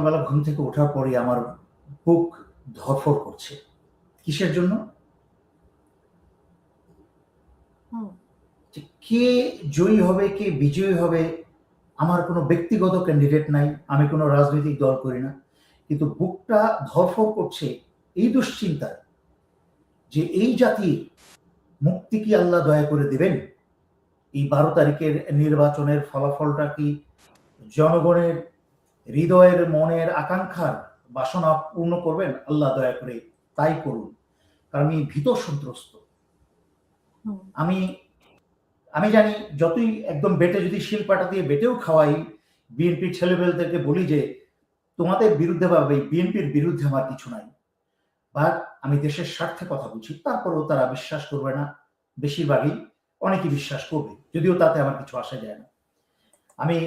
সকালবেলা ঘুম থেকে ওঠার পরে আমার বুক ধড়ফড় করছে। কিসের জন্য? হুম। যে কে জয়ী হবে, কে বিজয়ী হবে, আমার কোনো ব্যক্তিগত ক্যান্ডিডেট নাই। আমি কোনো রাজনৈতিক দল করি না। কিন্তু বুকটা ধড়ফড় করছে এই দুশ্চিন্তায় যে এই জাতির মুক্তি কি আল্লাহ দয়া করে দিবেন? এই 12 তারিখের নির্বাচনের ফলাফলটা কি জনগণের হৃদয়ের মনের আকাঙ্ক্ষার বাসনা পূর্ণ করবেন? আল্লাহ দয়া করে তাই করুন। কারণ আমি ভীত সন্ত্রস্ত। আমি আমি জানি যতই একদম বেটে যদি শিলপাটা দিয়ে বেটেও খাওয়াই, বিএনপির ছেলেমেয়েদেরকে বলি যে তোমাদের বিরুদ্ধে বা বিএনপির বিরুদ্ধে আমার কিছু নাই, বা আমি দেশের স্বার্থে কথা বলছি, তারপরেও তারা বিশ্বাস করবে না। বেশিরভাগই, অনেকেই বিশ্বাস করবে, যদিও তাতে আমার কিছু আসা যায় না। আমি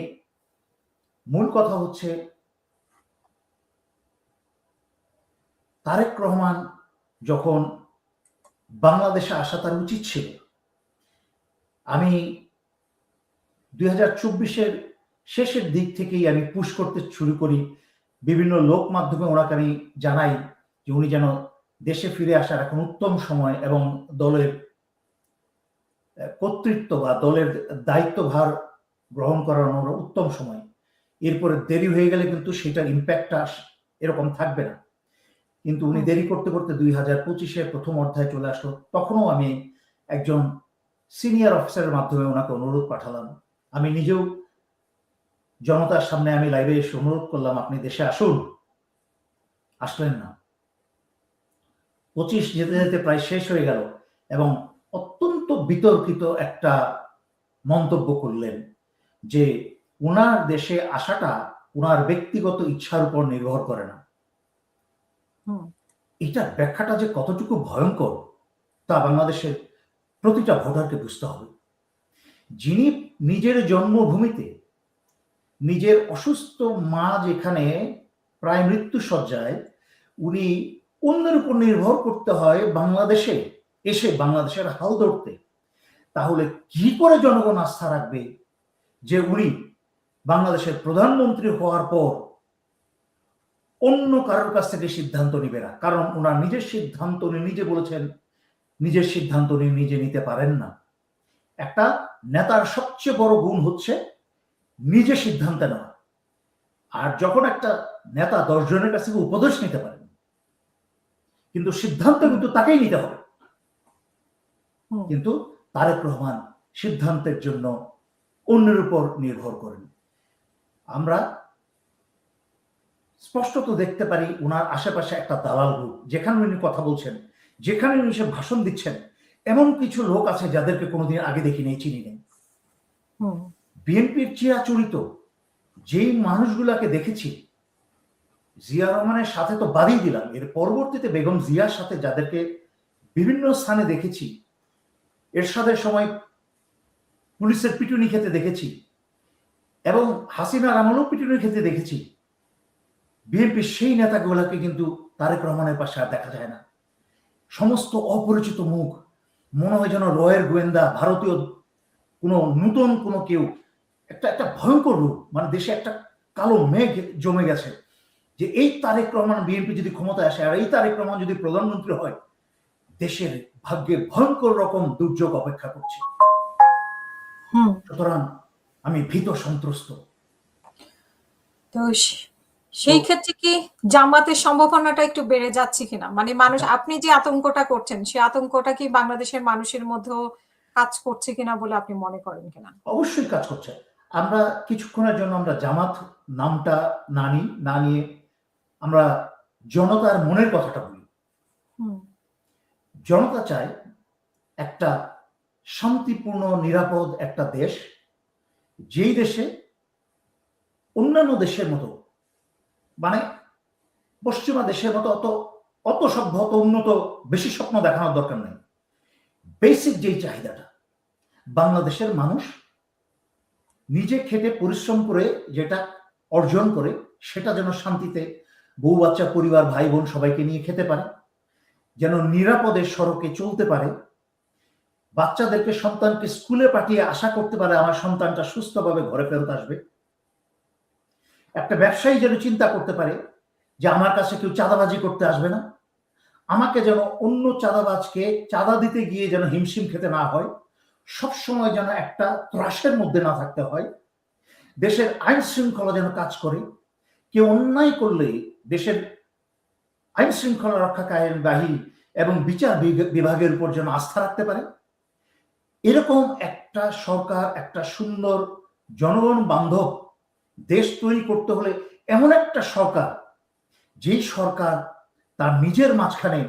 মূল কথা হচ্ছে তারেক রহমান যখন বাংলাদেশে আসা তার উচিত ছিল। আমি 2024-এর শেষের দিক থেকেই আমি পুশ করতে শুরু করি, বিভিন্ন লোক মাধ্যমে ওনাকে আমি জানাই যে উনি যেন দেশে ফিরে আসার এখন উত্তম সময় এবং দলের কর্তৃত্ব বা দলের দায়িত্বভার গ্রহণ করার উত্তম সময়। এরপরে দেরি হয়ে গেলে কিন্তু সেটার ইম্প্যাক্টটা এরকম থাকবে না। কিন্তু উনি দেরি করতে করতে 2025-এর প্রথম অধ্যায় চলে আসলো। তখনও আমি একজন সিনিয়র অফিসারের মাধ্যমে ওনাকে অনুরোধ পাঠালাম। আমি নিজেও জনতার সামনে আমি লাইভে এসে অনুরোধ করলাম, আপনি দেশে আসুন। আসলেন না। 25 যেতে যেতে প্রায় শেষ হয়ে গেল এবং অত্যন্ত বিতর্কিত একটা মন্তব্য করলেন যে ওনার দেশে আসাটা ওনার ব্যক্তিগত ইচ্ছার উপর নির্ভর করে না। এটা ব্যাখ্যাটা যে কতটুকু ভয়ঙ্কর তা বাংলাদেশের প্রতিটা ভোটারকে বুঝতে হবে। যিনি নিজের জন্মভূমিতে নিজের অসুস্থ মা যেখানে প্রায় মৃত্যু সজ্জায়, উনি অন্যের উপর নির্ভর করতে হয় বাংলাদেশে এসে বাংলাদেশের হাল ধরতে, তাহলে কি করে জনগণ আস্থা রাখবে যে উনি বাংলাদেশের প্রধানমন্ত্রী হওয়ার পর অন্য কারোর কাছ থেকে সিদ্ধান্ত নিবে না? কারণ ওনার নিজের সিদ্ধান্ত উনি নিজে বলেছেন, নিজের সিদ্ধান্ত উনি নিজে নিতে পারেন না। একটা নেতার সবচেয়ে বড় গুণ হচ্ছে নিজে সিদ্ধান্ত নেওয়া। আর যখন একটা নেতা 10 জনের কাছ থেকে উপদেশ নিতে পারেন, কিন্তু সিদ্ধান্ত কিন্তু তাকেই নিতে হবে। কিন্তু তারেক রহমান সিদ্ধান্তের জন্য অন্যের উপর নির্ভর করেন। আমরা স্পষ্টত দেখতে পারি ওনার আশেপাশে একটা দালাল গ্রুপ, যেখানে উনি কথা বলছেন, যেখানে উনি সে ভাষণ দিচ্ছেন, এমন কিছু লোক আছে যাদেরকে কোনোদিন আগে দেখি নেই, চিনি নেই। বিএনপির চিরাচরিত যেই মানুষগুলাকে দেখেছি, জিয়া রহমানের সাথে তো বাদই দিলাম, এর পরবর্তীতে বেগম জিয়ার সাথে যাদেরকে বিভিন্ন স্থানে দেখেছি, এরশাদের সময় পুলিশের পিটুনি খেতে দেখেছি এবং হাসিনার আমলেও পিটুনি খেতে দেখেছি, বিএনপির সেই নেতাগুলোকে কিন্তু তারেক রহমানের পাশে আর দেখা যায় না। সমস্ত অপরিচিত মুখ, মনে হয় যেন রয়ের গোয়েন্দা, ভারতীয় কোনো নতুন কোনো কেউ, একটা একটা ভয়ঙ্কর রূপ। মানে দেশে একটা কালো মেঘ জমে গেছে যে এই তারেক রহমান বিএনপি যদি ক্ষমতায় আসে আর এই তারেক রহমান যদি প্রধানমন্ত্রী হয়, দেশের ভাগ্যে ভয়ঙ্কর রকম দুর্যোগ অপেক্ষা করছে। সুতরাং আমি ভীত সন্ত্রস্ত। তো সেই ক্ষেত্রে কি জামাতের সম্ভাবনাটা একটু বেড়ে যাচ্ছে কিনা? মানে মানুষ, আপনি যে আতঙ্কটা করছেন, সেই আতঙ্কটা কি বাংলাদেশের মানুষের মধ্যে কাজ করছে কিনা বলে আপনি মনে করেন কিনা? অবশ্যই কাজ করছে। আমরা কিছুক্ষণের জন্য আমরা জামাত নামটা না নিয়ে আমরা জনতার মনের কথাটা বলি। জনতা চায় একটা শান্তিপূর্ণ নিরাপদ একটা দেশ, যেই দেশে অন্যান্য দেশের মতো, মানে পশ্চিমা দেশের মতো অত সভ্য, অত উন্নত, বেশি স্বপ্ন দেখানোর দরকার নেই। বেসিক যেই চাহিদাটা বাংলাদেশের মানুষ নিজে খেটে পরিশ্রম করে যেটা অর্জন করে, সেটা যেন শান্তিতে বউ বাচ্চা পরিবার ভাই বোন সবাইকে নিয়ে খেতে পারে, যেন নিরাপদে সড়কে চলতে পারে, বাচ্চাদেরকে সন্তানকে স্কুলে পাঠিয়ে আশা করতে পারে আমার সন্তানটা সুস্থভাবে ঘরে ফেরত আসবে। একটা ব্যবসায়ী যেন চিন্তা করতে পারে যে আমার কাছে কেউ চাঁদাবাজি করতে আসবে না, আমাকে যেন অন্য চাঁদাবাজকে চাঁদা দিতে গিয়ে যেন হিমশিম খেতে না হয়, সবসময় যেন একটা ত্রাসের মধ্যে না থাকতে হয়, দেশের আইন শৃঙ্খলা যেন কাজ করে, কেউ অন্যায় করলে দেশের আইন শৃঙ্খলা রক্ষাকারী বাহিনী এবং বিচার বিভাগের উপর যেন আস্থা রাখতে পারে, এরকম একটা সরকার, একটা সুন্দর জনগণ বান্ধব দেশ তৈরি করতে হলে এমন একটা সরকার, যেই সরকার তার নিজের মাঝখানে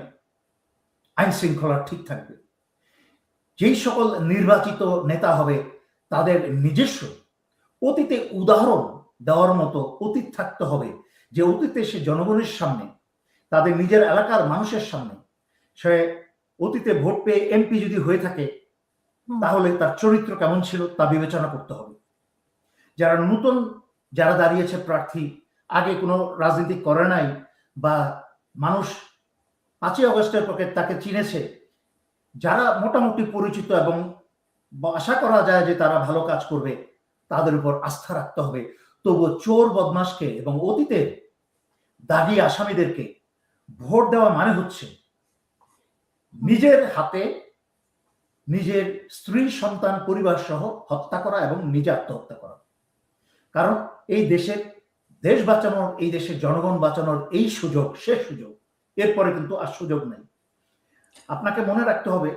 আইন শৃঙ্খলা ঠিক থাকবে, যেই সকল নির্বাচিত নেতা হবে তাদের নিজস্ব অতীতে উদাহরণ দেওয়ার মতো অতীত থাকতে হবে, যে অতীতে সে জনগণের সামনে, তাদের নিজের এলাকার মানুষের সামনে সে অতীতে ভোট পেয়ে এমপি যদি হয়ে থাকে তাহলে তার চরিত্র কেমন ছিল তা বিবেচনা করতে হবে। যারা নতুন যারা দাঁড়িয়েছে প্রার্থী, আগে কোনো রাজনীতি করে নাই বা মানুষ 5ই আগস্টের পক্ষে তাকে চিনেছে, যারা মোটামুটি পরিচিত এবং আশা করা যায় যে তারা ভালো কাজ করবে, তাদের উপর আস্থা রাখতে হবে। তবুও চোর বদমাশকে এবং অতীতের দাগী আসামিদেরকে ভোট দেওয়া মানে হচ্ছে নিজের হাতে নিজের স্ত্রী সন্তান পরিবার সহ হত্যা করা এবং নিজে আত্মহত্যা করা। কারণ এই দেশের দেশ বাঁচানোর, এই দেশের জনগণ বাঁচানোর এই সুযোগ শেষ সুযোগ, এরপরে কিন্তু আর সুযোগ নেই। আপনাকে মনে রাখতে হবে,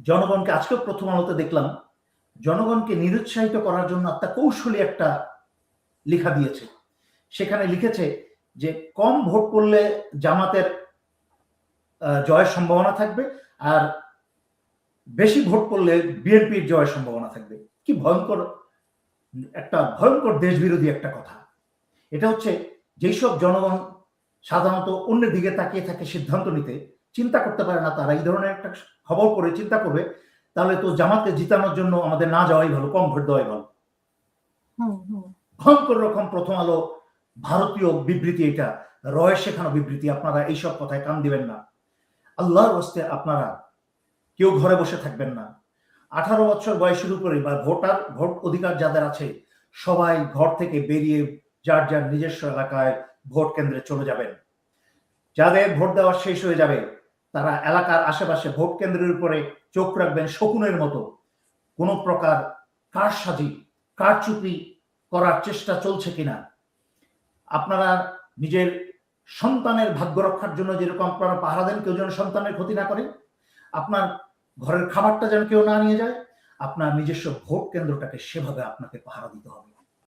জনগণকে আজকেও প্রথম আলোতে দেখলাম জনগণকে নিরুৎসাহিত করার জন্য একটা কৌশলী একটা লেখা দিয়েছে। সেখানে লিখেছে যে কম ভোট করলে জামাতের জয়ের সম্ভাবনা থাকবে, আর বেশি ভোট করলে বিএনপির জয়ের সম্ভাবনা থাকবে। কি ভয়ঙ্কর একটা ভয়ঙ্কর দেশবিরোধী একটা কথা। এটা হচ্ছে যেই সব জনগণ সাধারণত অন্যের দিকে তাকিয়ে থাকে সিদ্ধান্ত নিতে, চিন্তা করতে পারে না, তারা এই ধরনের একটা খবর করে চিন্তা করবে তাহলে তো জামাতকে জিতানোর জন্য আমাদের না যাওয়াই ভালো, কম ভোট দেওয়াই ভালো। ভয়ঙ্কর রকম প্রথম আলো ভারতীয় বিবৃতি, এটা রয় শেখানো বিবৃতি। আপনারা এইসব কথায় কান দিবেন না, আল্লাহর হস্তে আপনারা কেউ ঘরে বসে থাকবেন না। 18 বছর বয়সের উপরে বা ভোট অধিকার যাদের আছে সবাই ঘর থেকে বেরিয়ে যার যার নিজস্ব এলাকায় ভোট কেন্দ্রে চলে যাবেন। যাদের ভোট দেওয়া শেষ হয়ে যাবে তারা এলাকার আশেপাশে ভোট কেন্দ্রের উপরে চোখ রাখবেন শকুনের মতো, কোনো প্রকার কারসাজি কারচুপি করার চেষ্টা চলছে কিনা। আপনারা নিজের সন্তানের ভাগ্য রক্ষার জন্য যেরকম আপনারা পাহারা দেন, কেউ যেন সন্তানের ক্ষতি না করে, আপনার ঘরের খাবারটা যেন কেউ না নিয়ে যায়, আপনার নিজস্ব ভোট কেন্দ্রটাকে সেভাবে আপনাকে পাহারা দিতে হবে।